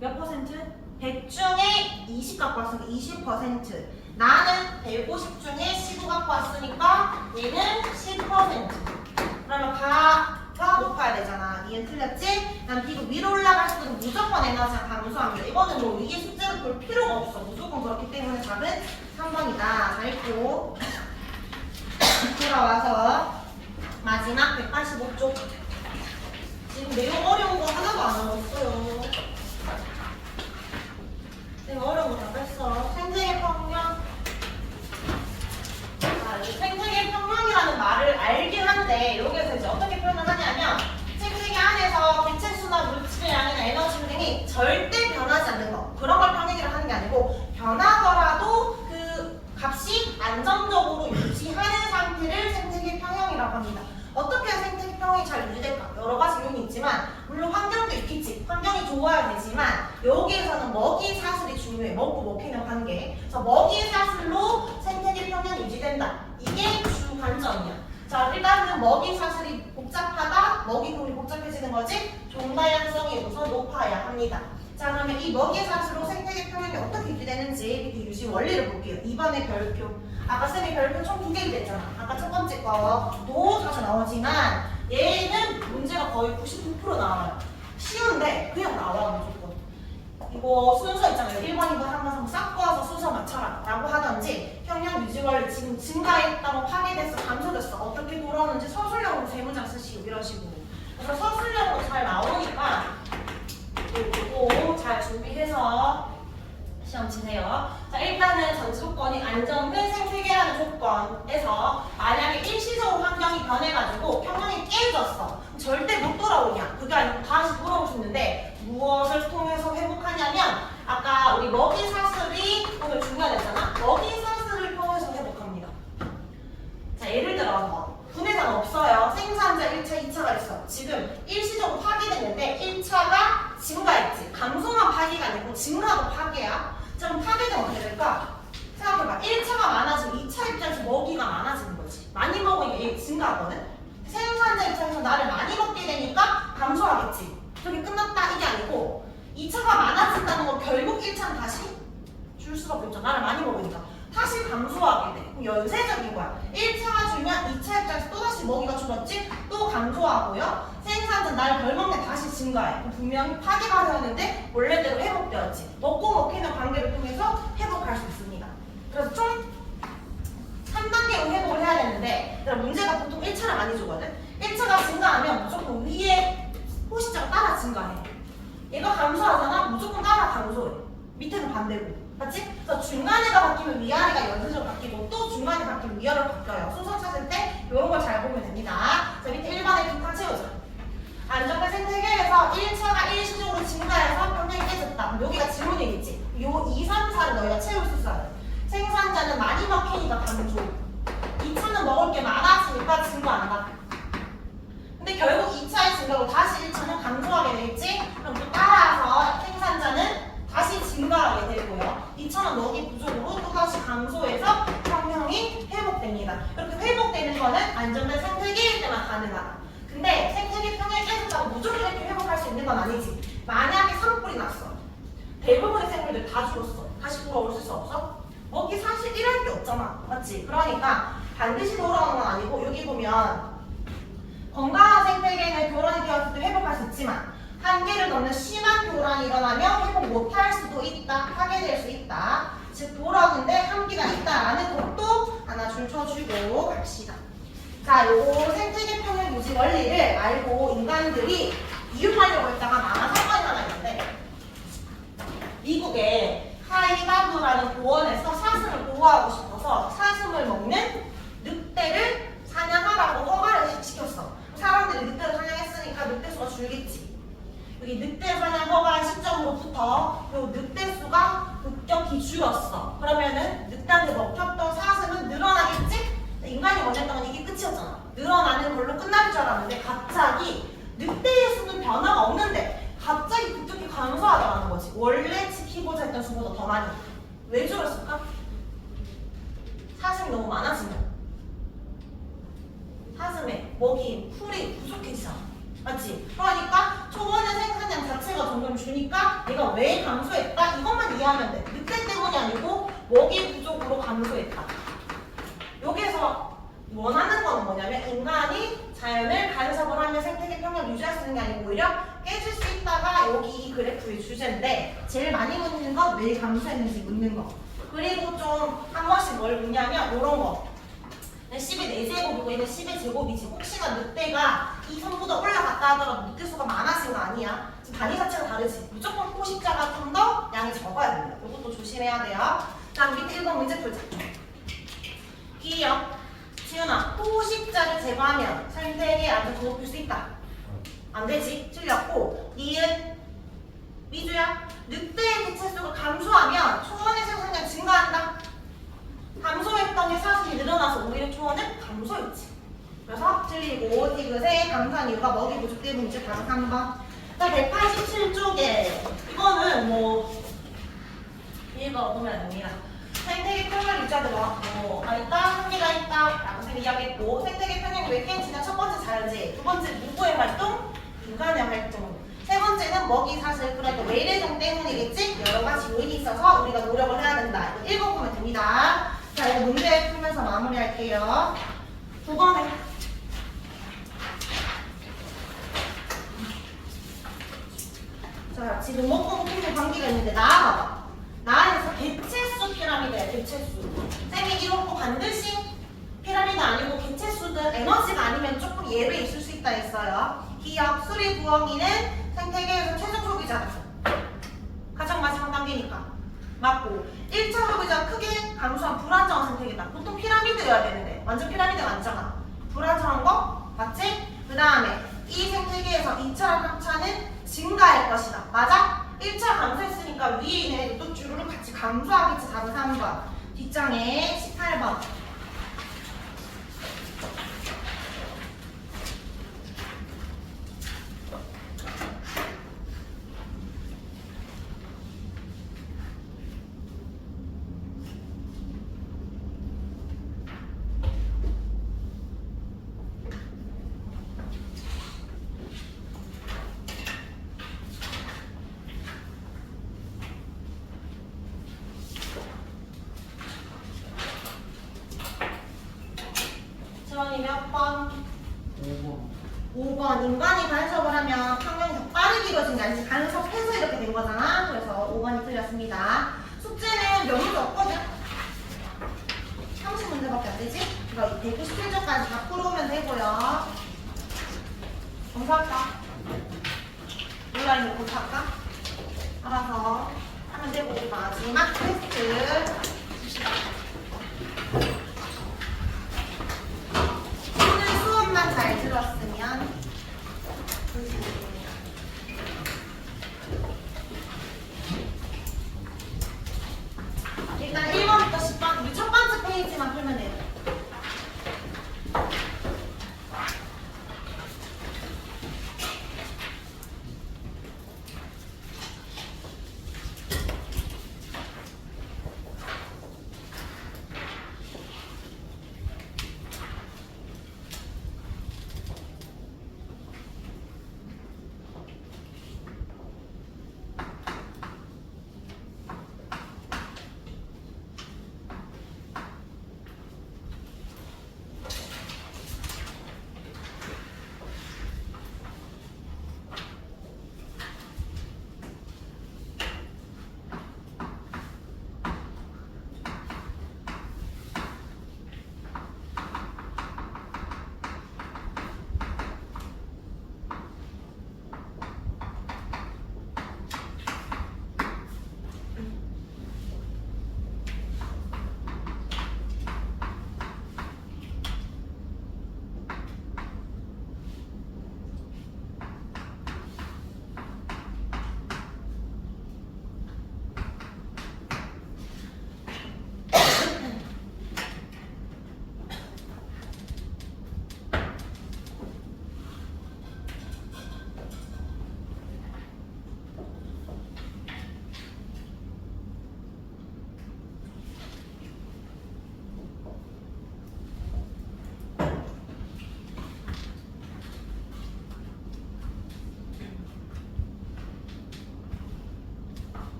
[SPEAKER 1] 몇 %? 100 중에 20 갖고 왔으니까 20%. 나는 150 중에 15 갖고 왔으니까 얘는 10%. 그러면 가가 높아야 되잖아. 니은 틀렸지? 난 비고 위로 올라갈수록 무조건 에너지가 감소합니다. 이거는 뭐 위에 숫자를 볼 필요가 없어. 무조건 그렇기 때문에 답은 3번이다. 잘 있고 돌아와서 마지막 185쪽. 지금 내용 어려운 거 하나도 안 남았어요. 내가 어려운 거 다 뺐어. 생태계 평면. 생태계 평면이라는 말을 알긴 한데 여기에서 이제 어떻게 표현을 하냐면 생태계 안에서 개체수나 물질의 양이나 에너지 등이 절대 변하지 않는 거, 그런 걸 평행이라고 하는 게 아니고 변하더라도 그 값이 안정적으로 유지하는 상태를 생태계 평형이라고 합니다. 어떻게 해야 생태계 평형이 잘 유지될까? 여러 가지 요인이 있지만 물론 환경도 있겠지. 환경이 좋아야 되지만 여기에서는 먹이 사슬이 중요해. 먹고 먹히는 관계. 그래서 먹이 사슬로 생태계 평형이 유지된다. 이게 주 관점이야. 자, 일단은 먹이 사슬이 복잡하다. 먹이 공이 복잡해지는 거지. 종다양성이 우선 높아야 합니다. 자, 그러면 이 먹이 사슬로 생태계 평형이 어떻게 유지되는지 밑에 유지 원리를 볼게요. 2번의 별표. 아까 쌤이 별표 총 2개 됐잖아. 아까 첫 번째 거도 자주 나오지만 얘는 문제가 거의 99% 나와요. 쉬운데 그냥 나와 무조건. 이거 순서 있잖아요. 1번, 2번 한번 싹 꼬아서 순서 맞춰라 라고 하던지, 평형 유지 원리 지금 증가했다고 파괴됐어, 감소됐어, 어떻게 돌아오는지 서술형으로 세 문장 쓰시고 이런 식으로. 그래서 서술형으로 잘 나오니까 이거 잘 준비해서 시험 치세요. 자, 일단은 전 조건이 안정된 생태계라는 조건에서 만약에 일시적으로 환경이 변해가지고 평형이 깨졌어. 절대 못 돌아오냐? 그게 아니고 다시 돌아올 수 있는데 무엇을 통해서 회복하냐면 아까 우리 먹이 사슬이 오늘 중요하잖아. 먹이 사슬을 통해서 회복합니다. 자, 예를 들어서 분해자가 없어요. 생산자 1차, 2차가 있어. 지금 일시적으로 파괴됐는데 1차가 증가했지. 감소만 파괴가 아니고 증가도 파괴야. 자, 그럼 파괴되면 어떻게 될까? 생각해봐. 1차가 많아지면 2차 입장에서 먹이가 많아지는 거지. 많이 먹으니까 얘 증가하거든? 생산자 입장에서 나를 많이 먹게 되니까 감소하겠지. 저게 끝났다 이게 아니고 2차가 많아진다는 건 결국 1차는 다시 줄 수밖에 없잖아. 나를 많이 먹으니까. 다시 감소하게 돼. 그럼 연쇄적인 거야. 1차가 줄면 2차 입장에서 또다시 먹이가 줄었지? 또 감소하고요. 생산자 날 덜 먹네 다시 증가해. 그럼 분명히 파괴가 되었는데 원래대로 회복되었지. 먹고 먹히는 관계를 통해서 회복할 수 있습니다. 그래서 총 3단계로 회복을 해야 되는데 문제가 보통 1차를 많이 주거든? 1차가 증가하면 무조건 위에 호시자가 따라 증가해. 얘가 감소하잖아? 무조건 따라 감소해. 밑에는 반대고. 맞지? 그래서 중간에가 바뀌면 위아래가 연쇄적으로 바뀌고 또 중간에 바뀌면 위아래로 바뀌어요. 순서 찾을 때 이런 걸 잘 보면 됩니다. 자, 밑에 1번에 빈칸 채우자. 안정된 생태계에서 1차가 일시적으로 증가해서 평형이 깨졌다. 여기가 질문이겠지. 요 2, 3, 4를 너희가 채울 수 있어요. 생산자는 많이 먹히니까 감소. 2차는 먹을 게 많아지니까 증가한다. 근데 결국 2차의 증가로 다시 1차는 감소하게 되겠지? 그럼 또 따라서 생산자는 다시 증가하게 되고요. 2차는 먹이 부족으로 또다시 감소해서 평형이 회복됩니다. 이렇게 회복되는 거는 안정된 생태계일 때만 가능하다. 근데 생태계 평형이 깨졌다고 무조건 이렇게 회복할 수 있는 건 아니지. 만약에 산불이 났어. 대부분의 생물들 다 죽었어. 다시 돌아올 수 없어? 먹기 사실 일할 게 없잖아. 맞지? 그러니까 반드시 돌아오는 건 아니고 여기 보면 건강한 생태계는 교란이 되었을 때 회복할 수 있지만 한계를 넘는 심한 교란이 일어나면 회복 못할 수도 있다. 파괴될 수 있다. 즉 돌아오는데 한계가 있다라는 것도 하나 줄쳐주고 갑시다. 자, 요거 생태계 평형 유지 원리를 알고 인간들이 이용하려고 했다가 망한 사건이 하나 있는데 미국의 하이바브라는 고원에서 사슴을 보호하고 싶어서 사슴을 먹는 늑대를 사냥하라고 허가를 시켰어. 사람들이 늑대를 사냥했으니까 늑대 수가 줄겠지. 여기 늑대 사냥 허가 시점으로부터 요 늑대 수가 급격히 줄었어. 그러면은 늑대한테 먹혔던 사슴은 늘어나겠지? 인간이 원했던 건 이게 끝이었잖아. 늘어나는 걸로 끝날 줄 알았는데 갑자기 늑대의 수는 변화가 없는데 갑자기 급격히 감소하더라는 거지. 원래 지키고자 했던 수보다 더 많이. 왜 줄었을까? 사슴이 너무 많아지면 사슴의 먹이, 풀이 부족해지잖아. 맞지? 그러니까 초원의 생산량 자체가 점점 주니까 얘가 왜 감소했다? 이것만 이해하면 돼. 늑대 때문이 아니고 먹이 부족으로 감소했다. 여기에서 원하는 건 뭐냐면 인간이 자연을 간섭을 하며 생태계 평형을 유지할 수 있는 게 아니고 오히려 깨질 수 있다가 여기 이 그래프의 주제인데 제일 많이 묻는 건 왜 감소했는지 묻는 거. 그리고 좀 한 번씩 뭘 묻냐면 이런 거. 10의 4제곱이고 얘는 10의 제곱이지. 혹시나 늑대가 이 선보다 올라갔다 하더라도 늑대 수가 많아진 거 아니야. 지금 단위 자체가 다르지. 무조건 포식자가 좀 더 양이 적어야 됩니다. 이것도 조심해야 돼요. 자, 밑에 1번 문제 풀자. 기억. 지은아, 포식자를 제거하면 생태계에 안전 높일 수 있다. 안 되지. 틀렸고. 니은, 미주야. 늑대의 개체수가 감소하면 초원의 생산량 증가한다. 감소했던 게 사실 늘어나서 오히려 초원은 감소했지. 그래서 틀리고 디귿의 감소한 이유가 먹이 부족 때문이지. 다음 3번. 자, 187쪽에 이거는 뭐 읽어보면 됩니다. 생태계 평형 유지하되 뭐가 있다, 한계가 있다 라고 이야기했고 생태계 평형이 왜 깨지냐. 첫 번째 자연재해, 두 번째 누구의 활동? 인간의 활동. 세 번째는 먹이 사슬, 그러니까 외래종 때문이겠지? 여러 가지 요인이 있어서 우리가 노력을 해야 된다. 읽어보면 됩니다. 자, 이거 문제 풀면서 마무리할게요. 9번에 자, 지금 먹고 먹는 관계가 있는데 나와봐봐. 나안에서 개체수 피라미드야. 개체수. 쌤이 이렇고 반드시 피라미드 아니고 개체수든 에너지가 아니면 조금 예외 있을 수 있다 했어요. 기억, 수리, 부엉이는 생태계에서 최종 소비자다. 가장 마지막 단계니까. 맞고 1차 소비자가 크게 감소한 불안정한 생태계다. 보통 피라미드여야 되는데 완전 피라미드가 아니잖아. 불안정한 거 맞지? 그 다음에 이 생태계에서 2차, 3차는 증가할 것이다. 맞아? 1차 감소했으니까 위에 있는 애들 또 주르륵 같이 감소하겠지. 답은 3번. 뒷장에 18번. 몇 번?
[SPEAKER 2] 5번.
[SPEAKER 1] 5번. 인간이 간섭을 하면 평형이 더 빠르게 이루어진 게 아니지. 간섭해서 이렇게 된 거잖아. 그래서 5번이 틀렸습니다. 숙제는 몇 문제 없거든? 30문제밖에 안 되지? 이거 197점까지 다 풀어오면 되고요. 검사할까? 온라인으로 검사할까? 알아서 하면 되고 우리 마지막 테스트. 잘 들었으면 일단 1번부터 10번 우리 첫 번째 페이지만 풀면 돼요.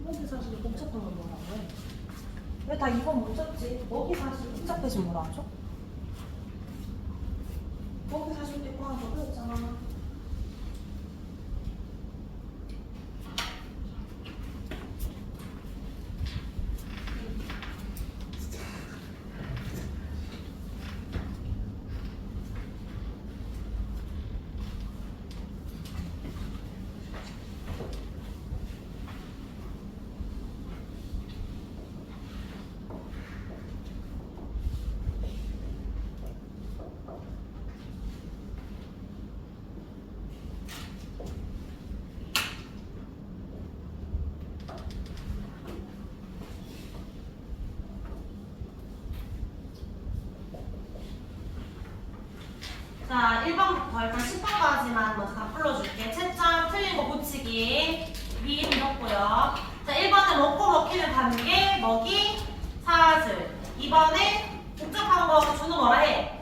[SPEAKER 1] 먹이 사실 복잡한 건 뭐라고 해? 왜 다 2번 못 줬지? 먹이 사실 복잡해지 뭐라 하죠? 먹이 사실 때 하나 더 배웠잖아. 자, 1번부터 일단 10번까지만 먼저 다 풀어줄게. 채점 틀린 거 고치기. 미음 넣고요. 자, 1번은 먹고 먹히는 관계, 먹이, 사슬. 2번에 복잡한 거 준우 뭐라 해?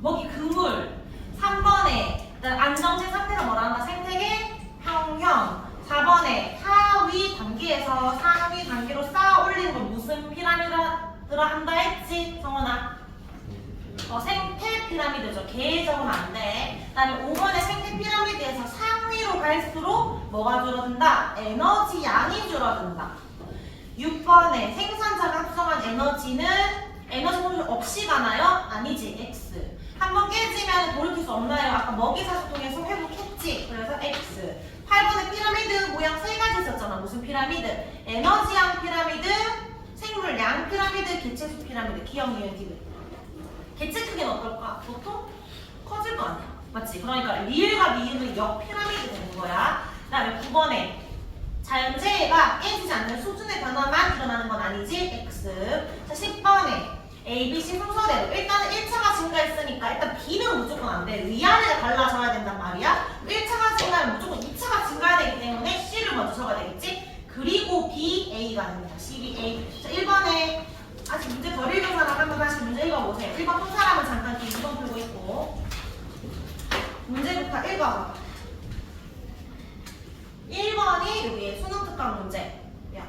[SPEAKER 1] 먹이 그물. 3번에 안정체 상태가 뭐라 한다? 생태계, 평형. 4번에 하위 단계에서 상위 단계로 쌓아 올리는 걸 무슨 피라미드라 한다 했지? 성원아. 생태 피라미드죠. 개 적으면 안 돼. 그 다음에 5번의 생태 피라미드에서 상위로 갈수록 뭐가 줄어든다? 에너지 양이 줄어든다. 6번에 생산자가 합성한 에너지는 에너지 소비 없이 가나요? 아니지. X. 한번 깨지면 돌이킬 수 없나요? 아까 먹이사슬 통해서 회복했지. 그래서 X. 8번에 피라미드 모양 세 가지 있었잖아. 무슨 피라미드? 에너지양 피라미드, 생물량 피라미드, 개체수 피라미드. 기억, 니은, 디귿. 개체 크기는 어떨까? 보통 커질 거 아니야. 맞지? 그러니까 리을과 미음은 역 피라미드 되는 거야. 그 다음에 9번에 자연재해가 깨지지 않는 수준의 변화만 일어나는 건 아니지? X. 자, 10번에 A, B, C 순서대로 일단은 1차가 증가했으니까 일단 B는 무조건 안 돼. 위아래가 갈라져야 된단 말이야. 1차가 증가하면 무조건 2차가 증가해야 되기 때문에 C를 먼저 적어야 되겠지? 그리고 B, A가 됩니다. C, B, A. 자, 1번에 아직 문제 덜 읽은 사람 한번 다시 문제 읽어보세요. 1번 푼 사람은 잠깐 뒤에 2번 풀고 있고 문제부터 읽어봐. 1번이 여기 수능 특강 문제. 야.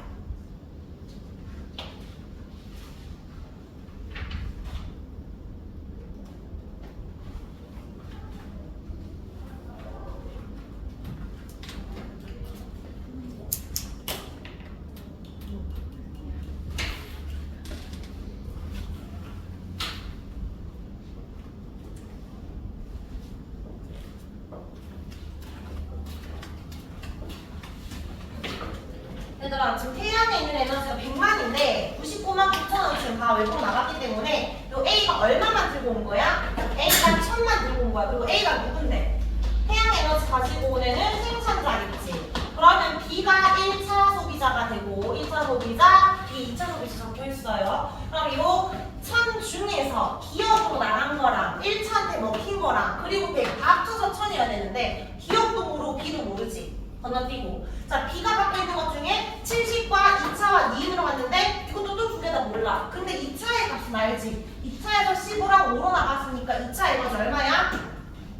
[SPEAKER 1] 얘들아, 지금 태양에 있는 에너지가 100만인데 99만 9천원 지금 다 외국 나갔기 때문에 요 A가 얼마만 들고 온 거야? A가 1000만 들고 온 거야. 그리고 A가 누군데? 태양 에너지 가지고 온 애는 생산자겠지. 그러면 B가 1차 소비자가 되고 1차 소비자, B 2차 소비자 적혀있어요. 그럼 요 1000 중에서 기업으로 나간 거랑 1차한테 먹힌 거랑 그리고 100 합쳐서 1000이어야 되는데 기업도 모르고 B도 모르지. 건너뛰고. 자, B가 갖고 있는 것 중에 70과 2차와 2으로 갔는데 이것도 또 두 개 다 몰라. 근데 2차의 값은 알지. 2차에서 15랑 5로 나갔으니까 2차 에너지 얼마야?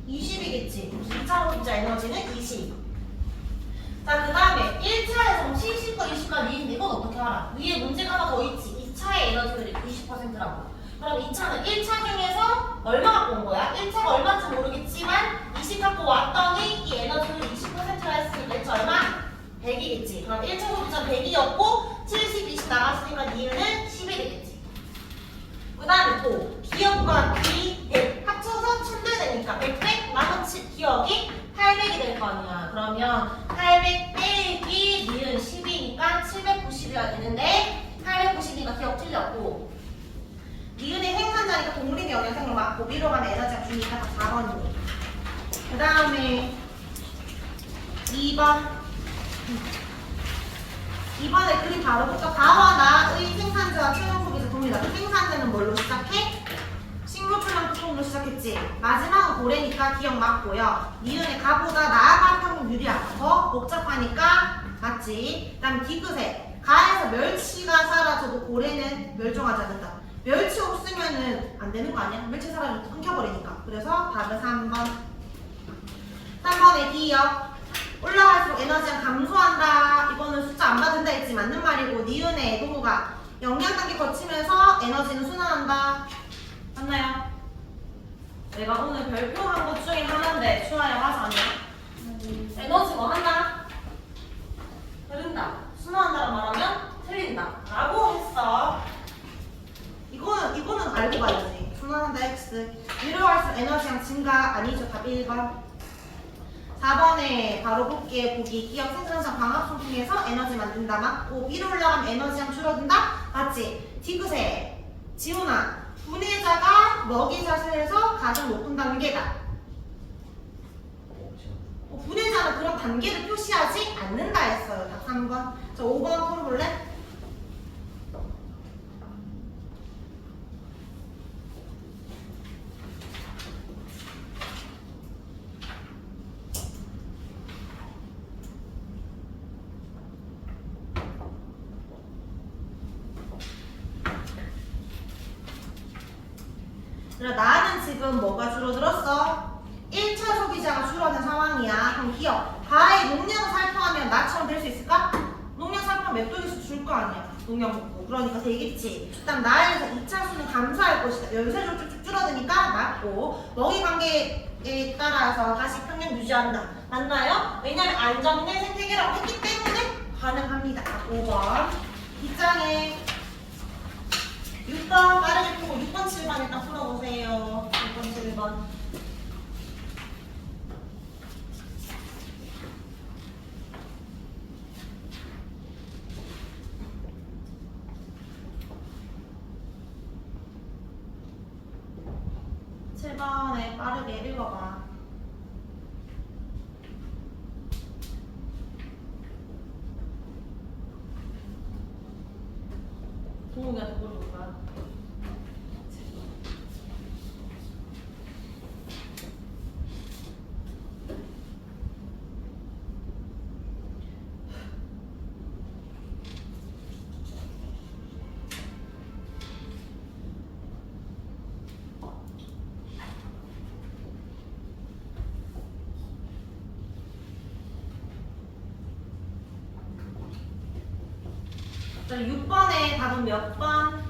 [SPEAKER 1] 20이겠지. 2차 소비자 에너지는 20. 자, 그 다음에 1차에서 70과 20과 2인데 이건 어떻게 알아? 위에 문제가 하나 더 있지. 2차의 에너지율이 20%라고. 그럼 2차는 1차 중에서 얼마 갖고 온 거야? 1차가 얼마인지 모르겠지만 20 갖고 왔더니 이 에너지율이 20%라 했으니까 1차 얼마? 100이겠지. 그럼 1차 소비자 100이었고 70, 20 나갔으니까 니은은 10이 되겠지. 그 다음에 또 기억과 B, 100 합쳐서 1000대 되니까 100, 100 남은 기억이 800이 될 거 아니야. 그러면 800 빼기 니은 10이니까 790이가 되는데 890이니까 기억 틀렸고 니은의 생산자니까 동물인의 영양생물 맞고 위로 가는 에너지가 주니까 다 4번이고 그 다음에 2번 2번에 그림 바로부터 가와 나의 생산자와 최종 소비자 동일하다. 생산자는 뭘로 시작해? 식물 플랑크톤으로 시작했지. 마지막은 고래니까 기억 맞고요. 니은의 가보다 나아가 평균 유리하다. 더 복잡하니까 맞지. 그 다음 디귿에 가에서 멸치가 사라져도 고래는 멸종하지 않는다. 멸치 없으면은 안 되는 거 아니야? 멸치 사라져도 끊겨버리니까. 그래서 답은 3번. 3번에 D요. 올라갈수록 에너지가 감소한다. 이거는 숫자 안 받은다 했지. 니은의 동호가 영양 단계 거치면서 에너지는 순환한다. 맞나요? 내가 오늘 발표한 것 중에 하나인데 추가야 맞아 아니야? 에너지 뭐 한다? 흐른다. 순환한다고 말하면 틀린다. 라고 했어. 이거는 알고 가야지. 순환한다 X. 위로 갈수록 에너지량 증가 아니죠. 답 1번. 4번에 바로 볼게. 보기 기억 생산성 광합성 통해서 에너지 만든다. 맞고 위로 올라가면 에너지량 줄어든다. 맞지? 디귿에 지훈아 분해자가 먹이 자세에서 가장 높은 단계다. 분해자는 그런 단계를 표시하지 않는다 했어요. 답 3번. 자 5번 풀어볼래? 나는 지금 뭐가 줄어들었어? 1차 소비자가 줄어든 상황이야. 그럼 기억. 가의 농량을 살포하면 나처럼 될 수 있을까? 농량 살포하면 몇 도에서 줄 거 아니야. 농량 먹고. 그러니까 되겠지. 그다음 나에서 2차 수는 감소할 것이다. 연쇄적으로 쭉쭉 줄어드니까 맞고. 먹이 관계에 따라서 다시 평균 유지한다. 맞나요? 왜냐면 안정된 생태계라고 했기 때문에 가능합니다. 5번. 뒷장에 6번 빠르게 풀고 6번, 7번 일단 풀어보세요. 6번, 7번. 에 빠르게 읽어봐. 동욱이한테 물어볼 거야. 자, 6번에 답은 몇 번?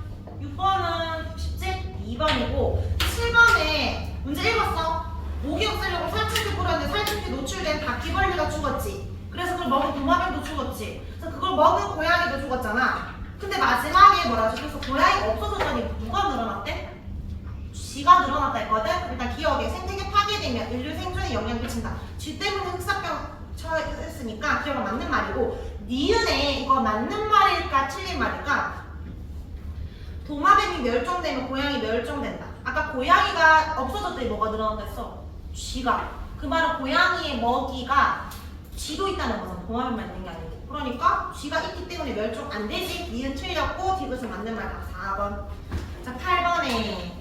[SPEAKER 1] 6번은 쉽지? 2번이고 7번에 문제 읽었어? 모기 없애려고 살충제 뿌렸는데 살충제 노출된 바퀴벌레가 죽었지. 그래서 그걸 먹은 도마뱀도 죽었지. 그래서 그걸 먹은 고양이도 죽었잖아. 근데 마지막에 뭐라 적혔어? 고양이가 없어졌더니 누가 늘어났대? 쥐가 늘어났다 했거든? 일단 기억에 생태계 파괴되면 인류 생존에 영향을 끼친다. 쥐 때문에 흑사병 처했으니까 기억은 맞는 말이고 니은에 이거 맞는 말일까 틀린 말일까? 도마뱀이 멸종되면 고양이 멸종된다. 아까 고양이가 없어졌더니 뭐가 늘어난다 했어? 쥐가. 그 말은 고양이의 먹이가 쥐도 있다는 거잖아. 도마뱀만 있는 게 아니고. 그러니까 쥐가 있기 때문에 멸종 안 되지. 니은 틀렸고 디귿은 맞는 말 4번. 자 8번에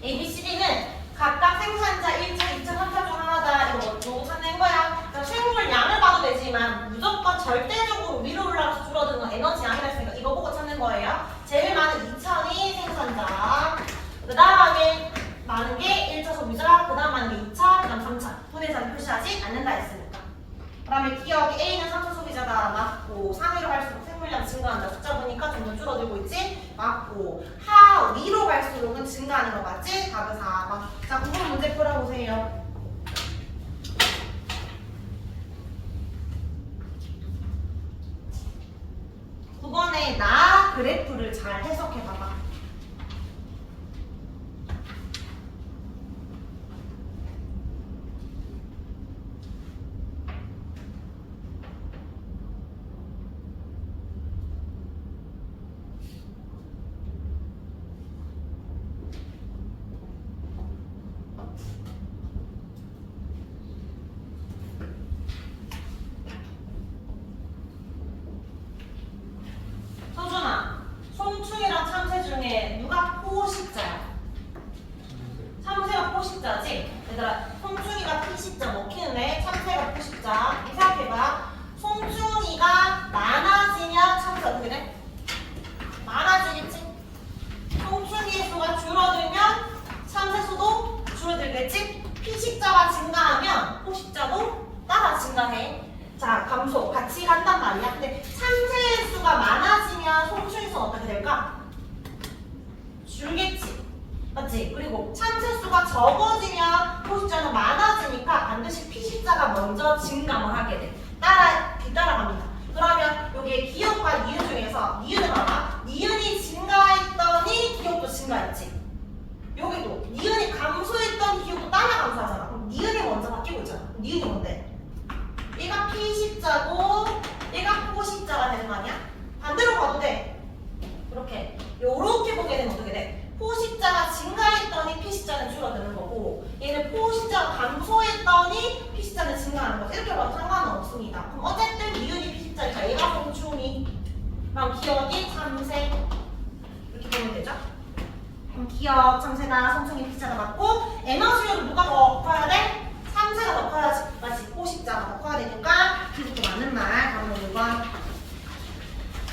[SPEAKER 1] ABCD는 각각 생산자 1차, 2차, 3차 중 하나다. 이거 뭐 찾는 거야? 생물 양을 봐도 되지만 무조건 절대적으로 위로 올라가서 줄어드는 에너지 양이라 했으니까 이거 보고 찾는 거예요. 제일 많은 2차이 생산자, 그 다음에 많은 게 1차 소비자, 그 다음 많은 게 2차, 그 다음 3차. 분해자는 표시하지 않는다 했으니까. 그 다음에 기억이 A는 3차 소비자다. 맞고 상위로 갈수록 생물량 증가한다. 숫자 보니까 점점 줄어들고 있지? 맞고 위로 갈수록은 증가하는 거 맞지? 답은 4번. 자, 구분 문제 풀어보세요. 9번에 나 그래프를 잘 해석해봐봐. 송충이랑 참새 중에 누가 포식자야? 참새가 포식자지? 얘들아, 송충이가 피식자 먹히는데 참새가 포식자. 생각해봐. 송충이가 많아지면 참새 어떻게 돼? 많아지겠지? 송충이의 수가 줄어들면 참새 수도 줄어들겠지? 피식자가 증가하면 포식자도 따라 증가해. 자, 감소 같이 간단 말이야. 근데 참새의 수가 많아지 참체수는 어떻게 될까? 줄겠지. 맞지? 그리고 참체수가 적어지면 포식자는 많아지니까 반드시 피식자가 먼저 증감을 하게 돼. 뒤따라갑니다. 그러면 여기에 기억과 니은 중에서 니은을 봐봐. 니은이 증가했더니 기억도 증가했지. 여기도 니은이 감소했던 기억도 따라 감소하잖아. 그럼 니은이 먼저 바뀌고 있잖아. 니은이 뭔데? 얘가 피식자고 얘가 포식자가 되는 거 아니야? 반대로 봐도 돼. 이렇게 요렇게 보게 되면 어떻게 돼? 포식자가 증가했더니 피식자는 줄어드는 거고 얘는 포식자가 감소했더니 피식자는 증가하는 거지. 이렇게 봐도 상관은 없습니다. 그럼 어쨌든 니은이 피식자니까 얘가 성충이 그럼 기억이 참새 이렇게 보면 되죠? 그럼 기억, 참새가 성충이 피식자가 맞고 에너지율은 누가 더 커야 돼? 참새가 더 커야지. 맞지? 포식자가 더 커야 되니까 기록도 맞는 말 바로 6번.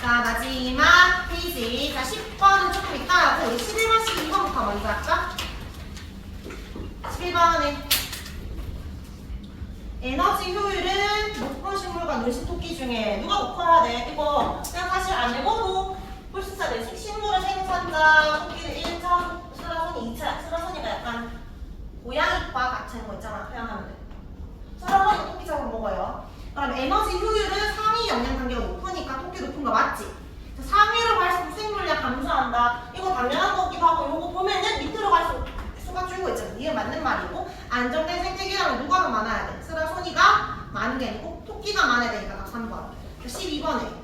[SPEAKER 1] 자, 마지막 페이지. 자, 10번은 조금 이따 하고 우리 11번, 12번부터 먼저 할까? 11번에 에너지 효율은 높은 식물과 눈식 토끼 중에 누가 높아야 돼? 이거 그냥 사실 안 읽어도 볼 수 있어야 돼. 식물의 생산자, 토끼는 1차, 수라손이 2차. 수라손이가 약간 고양이과 같은 거 있잖아. 표현하면 돼. 수라손이 토끼처럼 먹어요. 그럼 에너지 효율은 상위 영양 단계가 높으니까 토끼 높은 거 맞지? 상위로 갈수록 생물량 감소한다. 이거 당연한 거기도 하고 요거 보면은 밑으로 갈수록 수가 줄고 있잖아. 이게 맞는 말이고 안정된 생태계라면 누가 더 많아야 돼? 스라소니가 많은 게 아니고 토끼가 많아야 되니까 각 3번. 12번에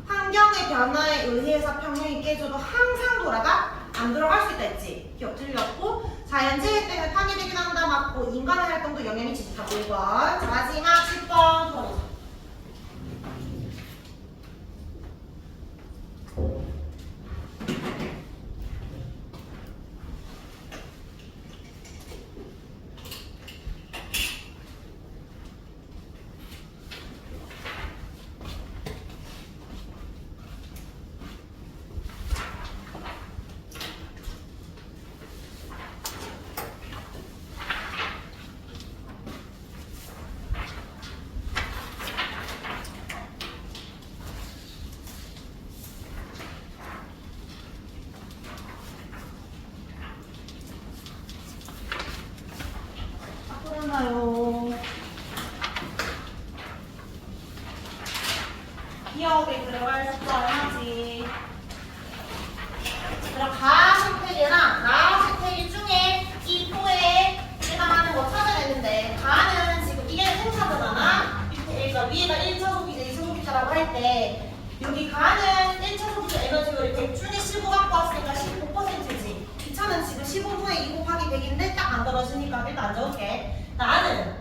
[SPEAKER 1] 환경의 변화에 의해서 평형이 깨져도 항상 돌아가 안 들어갈 수 있다 했지. 기억 틀렸고 자연재해 때문에 파괴되긴 한다 맞고 인간의 활동도 영향이 미치다 5번. 자, 마지막 10번 들어보자. 기억에 들어갈 숫자야지. 그럼 가 생태계랑 나 생태계 중에 이 포에 해당하는 거 찾아냈는데 가는 지금 이게 생산자잖아. 그러니까 위에가 1차 소비자, 2차 소비자라고 할 때 여기 가는 1차 소비자 에너지율이 100 중에 15 갖고 왔으니까 15%지. 2차는 지금 15분의 2 곱하기 100인데 딱 안 떨어지니까 일단 안 적을게. 나는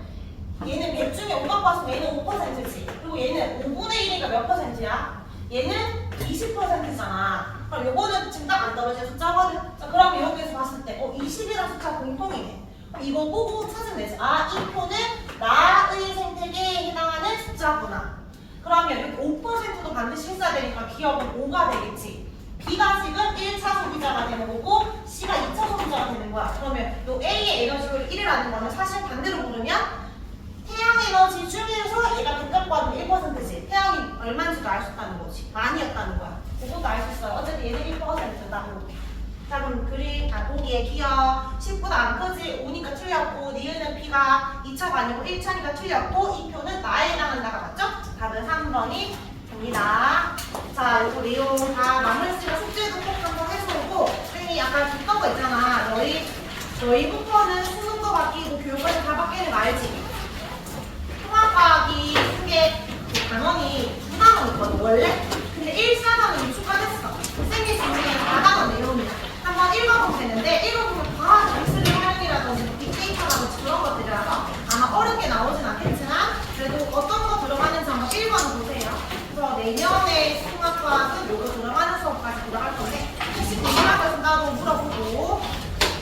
[SPEAKER 1] 얘는 100 중에 5 갖고 왔으면 얘는 5%지. 그리고 얘는 5분의 1이니까 몇 %야? 얘는 20%잖아. 그럼 요거는 지금 딱 안 떨어져서 숫자거든. 자, 그럼 여기에서 봤을 때 20이라는 숫자 공통이네. 그럼 이거 보고 찾으면 되지. 아, 이 표는 나의 생태계에 해당하는 숫자구나. 그러면 여기 5%도 반드시 있어야 되니까 기억은 5가 되겠지. B가 지금 1차 소비자가 되는 거고 C가 2차 소비자가 되는 거야. 그러면 요 A의 에너지율이 1이라는 거는 사실 반대로 부르면 태양 에너지 중에서 얘가 급격과는 1%지. 태양이 얼마인지도 알 수 있다는 거지. 많이였다는 거야. 그것도 알 수 있어요. 어쨌든 얘는 1%다. 자, 그럼 보기에 기억 10보다 안 크지. 5니까 틀렸고 니은은 B가 2차가 아니고 1차니까 틀렸고 이 표는 나에 해당한다가 맞죠? 답은 3번이 됩니다. 자, 요거 내용 다 마무리했으니까 숙제도 꼭 한번 해보고 선생님이 약간 줬던 거 있잖아. 너희부터는 수능도 바뀌고 교육과정 다 바뀌는 거 알지? 통합과학이 크게 단원이 2단원 있거든 원래? 근데 1, 4단원이 추가됐어. 선생님 중에 4단원 내용이야. 한번 읽어보면 되는데 읽어보면 다 기술의 활용이라든지 빅데이터라든지 그런 것들이라서 아마 어렵게 나오진 않겠지만 그래도 어떤 거 들어가는지 한번 읽어보세요. 그래서 내년에 통합과학은 요거 들어가는 수업까지 들어갈 건데 혹시 궁금한 거 있으면 나도 물어보고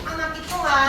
[SPEAKER 1] 한 학기 동안